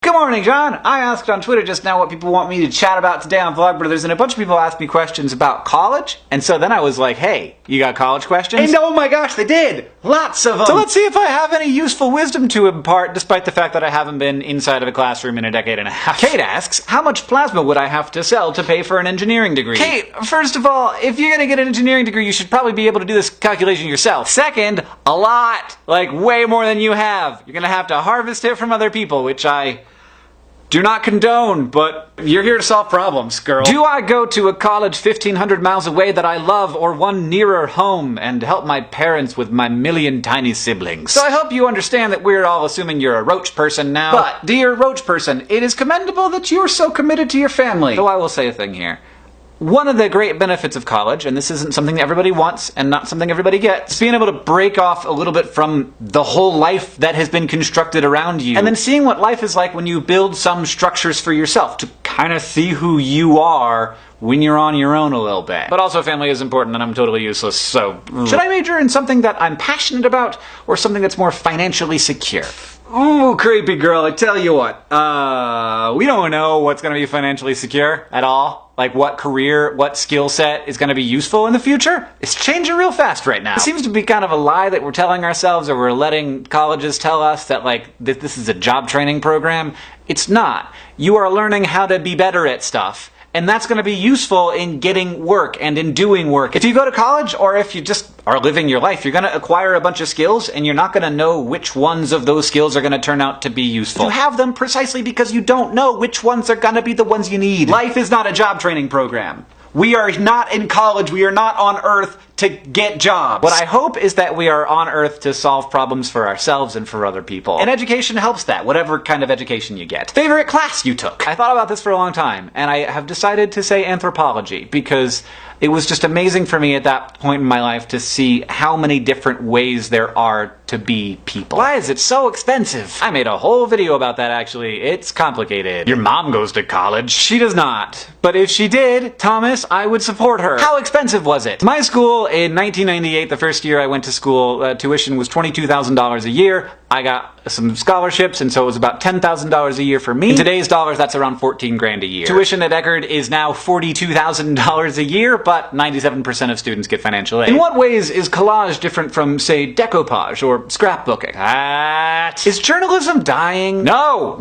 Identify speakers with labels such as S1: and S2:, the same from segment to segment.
S1: Good morning, John. I asked on Twitter just now what people want me to chat about today on Vlogbrothers, and a bunch of people asked me questions about college. And so then I was like, hey, you got college questions? And oh my gosh, they did! Lots of them! So let's see if I have any useful wisdom to impart, despite the fact that I haven't been inside of a classroom in a decade and a half. Kate asks, how much plasma would I have to sell to pay for an engineering degree? Kate, first of all, if you're gonna get an engineering degree, you should probably be able to do this calculation yourself. Second, a lot! Like, way more than you have. You're gonna have to harvest it from other people, which I do not condone, but you're here to solve problems, girl. Do I go to a college 1,500 miles away that I love, or one nearer home, and help my parents with my million tiny siblings? So I hope you understand that we're all assuming you're a roach person now. But, dear roach person, it is commendable that you are so committed to your family. Though I will say a thing here. One of the great benefits of college, and this isn't something that everybody wants and not something everybody gets, is being able to break off a little bit from the whole life that has been constructed around you. And then seeing what life is like when you build some structures for yourself to kind of see who you are when you're on your own a little bit. But also family is important and I'm totally useless, so should I major in something that I'm passionate about or something that's more financially secure? Ooh, creepy girl, I tell you what. We don't know what's gonna be financially secure at all. Like what career, what skill set is gonna be useful in the future. It's changing real fast right now. It seems to be kind of a lie that we're telling ourselves, or we're letting colleges tell us that like this is a job training program. It's not. You are learning how to be better at stuff. And that's going to be useful in getting work and in doing work. If you go to college, or if you just are living your life, you're going to acquire a bunch of skills and you're not going to know which ones of those skills are going to turn out to be useful. You have them precisely because you don't know which ones are going to be the ones you need. Life is not a job training program. We are not in college, we are not on Earth to get jobs. What I hope is that we are on Earth to solve problems for ourselves and for other people. And education helps that, whatever kind of education you get. Favorite class you took? I thought about this for a long time, and I have decided to say anthropology, because it was just amazing for me at that point in my life to see how many different ways there are to be people. Why is it so expensive? I made a whole video about that actually. It's complicated. Your mom goes to college. She does not. But if she did, Thomas, I would support her. How expensive was it? My school in 1998, the first year I went to school, tuition was $22,000 a year. I got some scholarships, and so it was about $10,000 a year for me. In today's dollars, that's around 14 grand a year. Tuition at Eckerd is now $42,000 a year, but 97% of students get financial aid. In what ways is collage different from, say, decoupage or scrapbooking? Is journalism dying? No.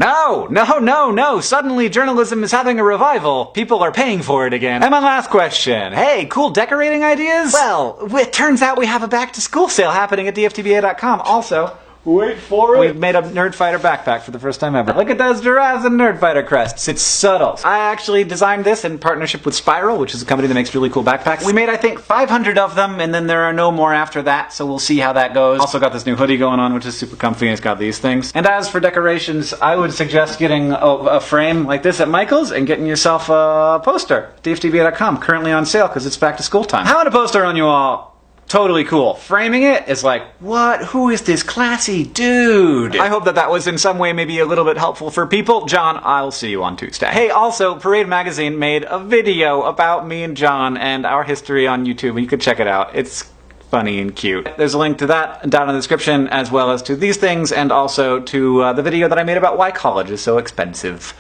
S1: Suddenly journalism is having a revival. People are paying for it again. And my last question. Hey, cool decorating ideas? Well, it turns out we have a back to school sale happening at dftba.com. Also, wait for it. We've made a Nerdfighter backpack for the first time ever. Look at those giraffes and Nerdfighter crests. It's subtle. I actually designed this in partnership with Spiral, which is a company that makes really cool backpacks. We made, I think, 500 of them, and then there are no more after that, so we'll see how that goes. Also got this new hoodie going on, which is super comfy, and it's got these things. And as for decorations, I would suggest getting a frame like this at Michael's and getting yourself a poster. dftba.com, currently on sale because it's back to school time. How would a poster on you all? Totally cool. Framing it is like, what? Who is this classy dude? I hope that was in some way maybe a little bit helpful for people. John, I'll see you on Tuesday. Hey, also, Parade Magazine made a video about me and John and our history on YouTube, and you could check it out. It's funny and cute. There's a link to that down in the description, as well as to these things, and also to the video that I made about why college is so expensive.